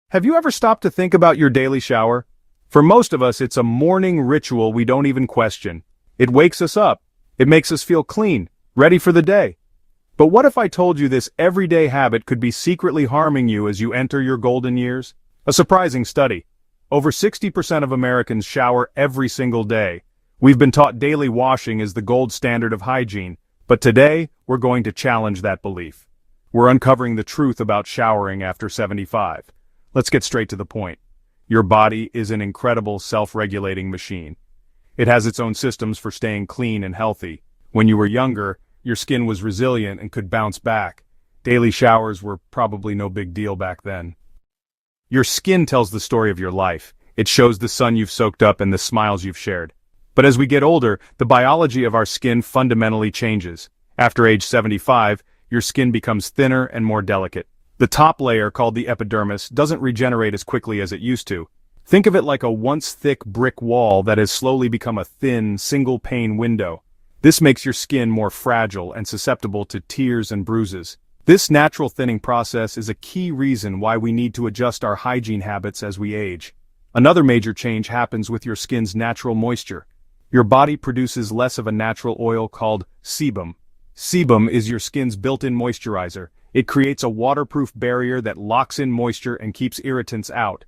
Have you ever stopped to think about your daily shower? For most of us, it's a morning ritual we don't even question. It wakes us up. It makes us feel clean, ready for the day. But what if I told you this everyday habit could be secretly harming you as you enter your golden years? A surprising study. Over 60% of Americans shower every single day. We've been taught daily washing is the gold standard of hygiene, but today, we're going to challenge that belief. We're uncovering the truth about showering after 75. Let's get straight to the point. Your body is an incredible self-regulating machine. It has its own systems for staying clean and healthy. When you were younger, your skin was resilient and could bounce back. Daily showers were probably no big deal back then. Your skin tells the story of your life. It shows the sun you've soaked up and the smiles you've shared. But as we get older, the biology of our skin fundamentally changes. After age 75, your skin becomes thinner and more delicate. The top layer, called the epidermis, doesn't regenerate as quickly as it used to. Think of it like a once thick brick wall that has slowly become a thin, single-pane window. This makes your skin more fragile and susceptible to tears and bruises. This natural thinning process is a key reason why we need to adjust our hygiene habits as we age. Another major change happens with your skin's natural moisture. Your body produces less of a natural oil called sebum. Sebum is your skin's built-in moisturizer. It creates a waterproof barrier that locks in moisture and keeps irritants out.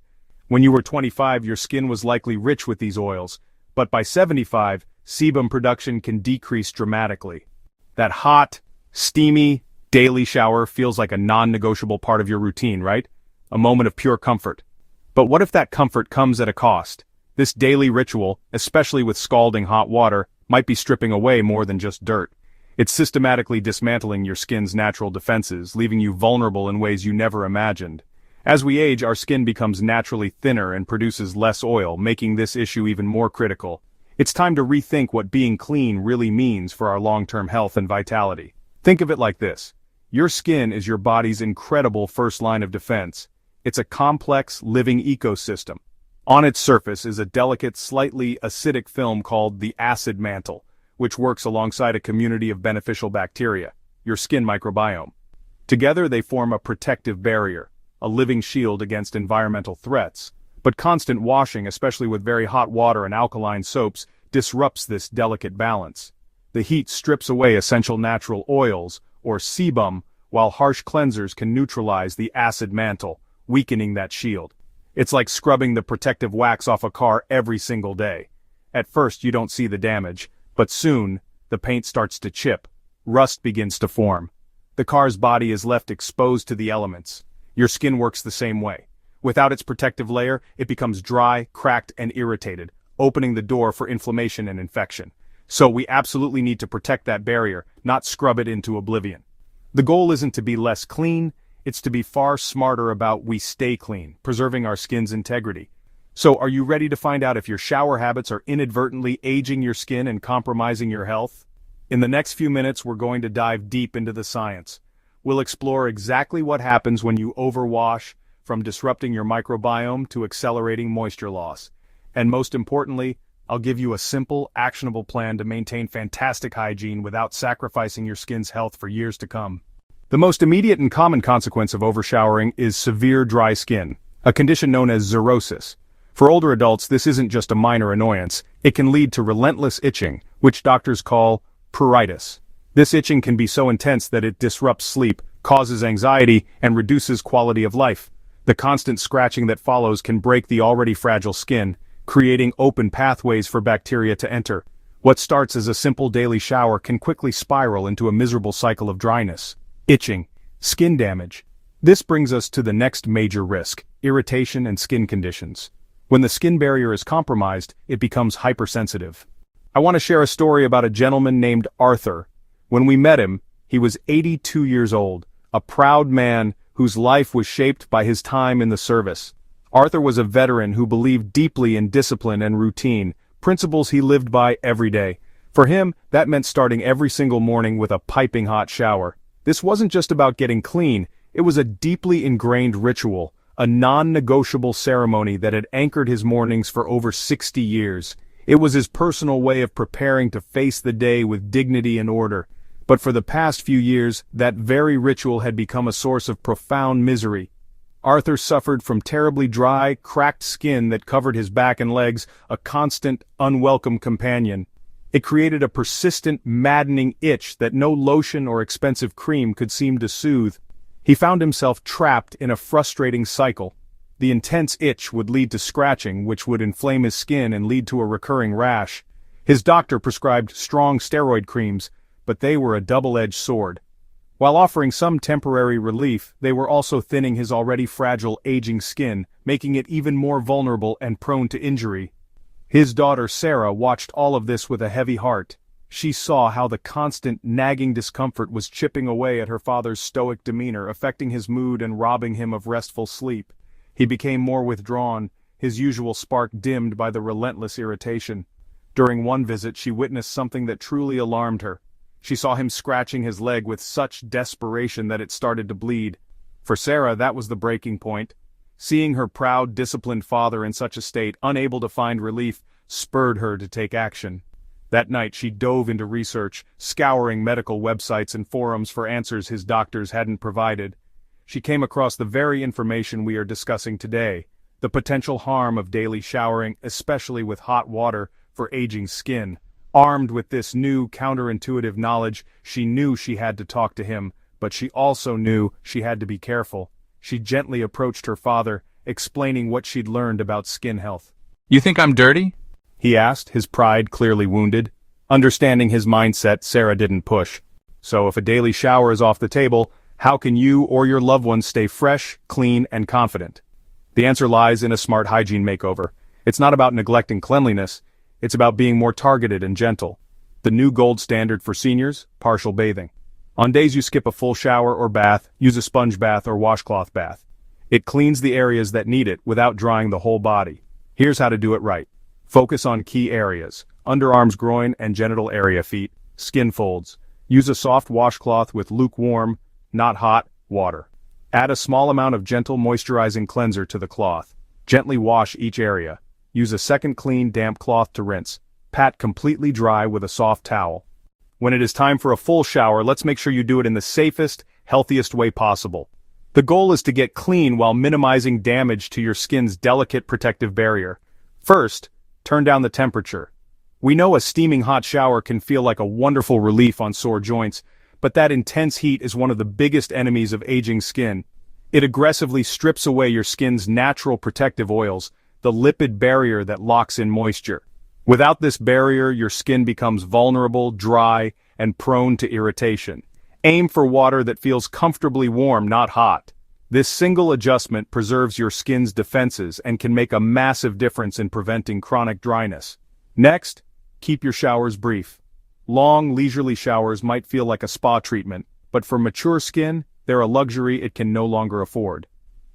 When you were 25, your skin was likely rich with these oils, but by 75, sebum production can decrease dramatically. That hot, steamy, daily shower feels like a non-negotiable part of your routine, right? A moment of pure comfort. But what if that comfort comes at a cost? This daily ritual, especially with scalding hot water, might be stripping away more than just dirt. It's systematically dismantling your skin's natural defenses, leaving you vulnerable in ways you never imagined. As we age, our skin becomes naturally thinner and produces less oil, making this issue even more critical. It's time to rethink what being clean really means for our long-term health and vitality. Think of it like this. Your skin is your body's incredible first line of defense. It's a complex, living ecosystem. On its surface is a delicate, slightly acidic film called the acid mantle, which works alongside a community of beneficial bacteria, your skin microbiome. Together they form a protective barrier, a living shield against environmental threats. But constant washing, especially with very hot water and alkaline soaps, disrupts this delicate balance. The heat strips away essential natural oils, or sebum, while harsh cleansers can neutralize the acid mantle, weakening that shield. It's like scrubbing the protective wax off a car every single day. At first you don't see the damage, but soon, the paint starts to chip. Rust begins to form. The car's body is left exposed to the elements. Your skin works the same way. Without its protective layer, it becomes dry, cracked, and irritated, opening the door for inflammation and infection. So we absolutely need to protect that barrier, not scrub it into oblivion. The goal isn't to be less clean, it's to be far smarter about we stay clean, preserving our skin's integrity. So are you ready to find out if your shower habits are inadvertently aging your skin and compromising your health? In the next few minutes, we're going to dive deep into the science. We'll explore exactly what happens when you overwash, from disrupting your microbiome to accelerating moisture loss. And most importantly, I'll give you a simple, actionable plan to maintain fantastic hygiene without sacrificing your skin's health for years to come. The most immediate and common consequence of overshowering is severe dry skin, a condition known as xerosis. For older adults, this isn't just a minor annoyance. It can lead to relentless itching, which doctors call pruritus. This itching can be so intense that it disrupts sleep, causes anxiety, and reduces quality of life. The constant scratching that follows can break the already fragile skin, creating open pathways for bacteria to enter. What starts as a simple daily shower can quickly spiral into a miserable cycle of dryness, itching, skin damage. This brings us to the next major risk: irritation and skin conditions. When the skin barrier is compromised, it becomes hypersensitive. I want to share a story about a gentleman named Arthur. When we met him, he was 82 years old, a proud man whose life was shaped by his time in the service. Arthur was a veteran who believed deeply in discipline and routine, principles he lived by every day. For him, that meant starting every single morning with a piping hot shower. This wasn't just about getting clean, it was a deeply ingrained ritual, a non-negotiable ceremony that had anchored his mornings for over 60 years. It was his personal way of preparing to face the day with dignity and order. But for the past few years, that very ritual had become a source of profound misery. Arthur suffered from terribly dry, cracked skin that covered his back and legs, a constant, unwelcome companion. It created a persistent, maddening itch that no lotion or expensive cream could seem to soothe. He found himself trapped in a frustrating cycle. The intense itch would lead to scratching, which would inflame his skin and lead to a recurring rash. His doctor prescribed strong steroid creams, but they were a double-edged sword. While offering some temporary relief, they were also thinning his already fragile, aging skin, making it even more vulnerable and prone to injury. His daughter Sarah watched all of this with a heavy heart. She saw how the constant, nagging discomfort was chipping away at her father's stoic demeanor, affecting his mood and robbing him of restful sleep. He became more withdrawn, his usual spark dimmed by the relentless irritation. During one visit, she witnessed something that truly alarmed her. She saw him scratching his leg with such desperation that it started to bleed. For Sarah, that was the breaking point. Seeing her proud, disciplined father in such a state, unable to find relief, spurred her to take action. That night she dove into research, scouring medical websites and forums for answers his doctors hadn't provided. She came across the very information we are discussing today, the potential harm of daily showering, especially with hot water, for aging skin. Armed with this new, counterintuitive knowledge, she knew she had to talk to him, but she also knew she had to be careful. She gently approached her father, explaining what she'd learned about skin health. "You think I'm dirty?" he asked, his pride clearly wounded. Understanding his mindset, Sarah didn't push. So if a daily shower is off the table, how can you or your loved ones stay fresh, clean, and confident? The answer lies in a smart hygiene makeover. It's not about neglecting cleanliness, it's about being more targeted and gentle. The new gold standard for seniors: partial bathing. On days you skip a full shower or bath, use a sponge bath or washcloth bath. It cleans the areas that need it without drying the whole body. Here's how to do it right. Focus on key areas: underarms, groin, and genital area, feet, skin folds. Use a soft washcloth with lukewarm, not hot, water. Add a small amount of gentle moisturizing cleanser to the cloth. Gently wash each area. Use a second clean, damp cloth to rinse. Pat completely dry with a soft towel. When it is time for a full shower, let's make sure you do it in the safest, healthiest way possible. The goal is to get clean while minimizing damage to your skin's delicate protective barrier. First, turn down the temperature. We know a steaming hot shower can feel like a wonderful relief on sore joints, but that intense heat is one of the biggest enemies of aging skin. It aggressively strips away your skin's natural protective oils, the lipid barrier that locks in moisture. Without this barrier, your skin becomes vulnerable, dry, and prone to irritation. Aim for water that feels comfortably warm, not hot. This single adjustment preserves your skin's defenses and can make a massive difference in preventing chronic dryness. Next, keep your showers brief. Long, leisurely showers might feel like a spa treatment, but for mature skin, they're a luxury it can no longer afford.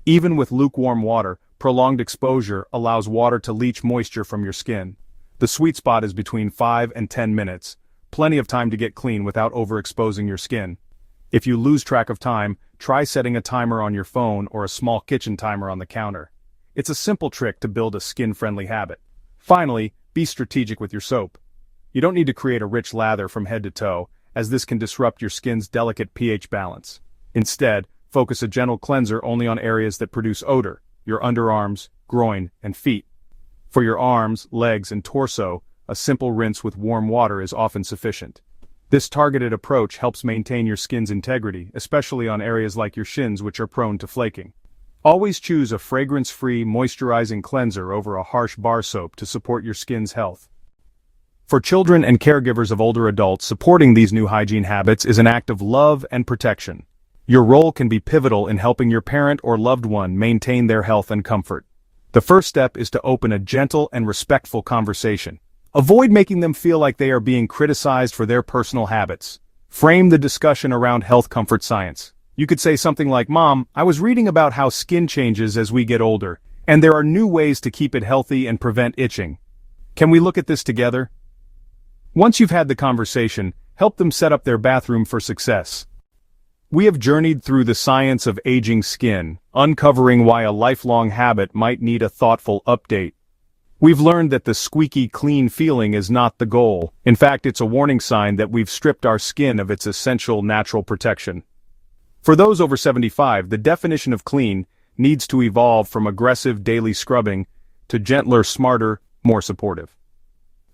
Even with lukewarm water, prolonged exposure allows water to leach moisture from your skin. The sweet spot is between 5 and 10 minutes, plenty of time to get clean without overexposing your skin. If you lose track of time, try setting a timer on your phone or a small kitchen timer on the counter. It's a simple trick to build a skin-friendly habit. Finally, be strategic with your soap. You don't need to create a rich lather from head to toe, as this can disrupt your skin's delicate pH balance. Instead, focus a gentle cleanser only on areas that produce odor: your underarms, groin, and feet. For your arms, legs, and torso, a simple rinse with warm water is often sufficient. This targeted approach helps maintain your skin's integrity, especially on areas like your shins, which are prone to flaking. Always choose a fragrance-free, moisturizing cleanser over a harsh bar soap to support your skin's health. For children and caregivers of older adults, supporting these new hygiene habits is an act of love and protection. Your role can be pivotal in helping your parent or loved one maintain their health and comfort. The first step is to open a gentle and respectful conversation. Avoid making them feel like they are being criticized for their personal habits. Frame the discussion around health comfort science. You could say something like, "Mom, I was reading about how skin changes as we get older, and there are new ways to keep it healthy and prevent itching. Can we look at this together?" Once you've had the conversation, help them set up their bathroom for success. We have journeyed through the science of aging skin, uncovering why a lifelong habit might need a thoughtful update. We've learned that the squeaky clean feeling is not the goal. In fact, it's a warning sign that we've stripped our skin of its essential natural protection. For those over 75, the definition of clean needs to evolve from aggressive daily scrubbing to gentler, smarter, more supportive.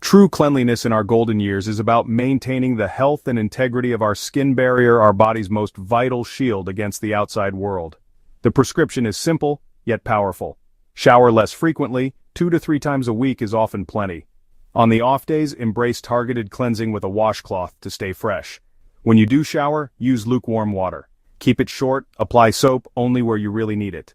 True cleanliness in our golden years is about maintaining the health and integrity of our skin barrier, our body's most vital shield against the outside world. The prescription is simple, yet powerful. Shower less frequently, 2 to 3 times a week is often plenty. On the off days, embrace targeted cleansing with a washcloth to stay fresh. When you do shower, use lukewarm water. Keep it short, apply soap only where you really need it.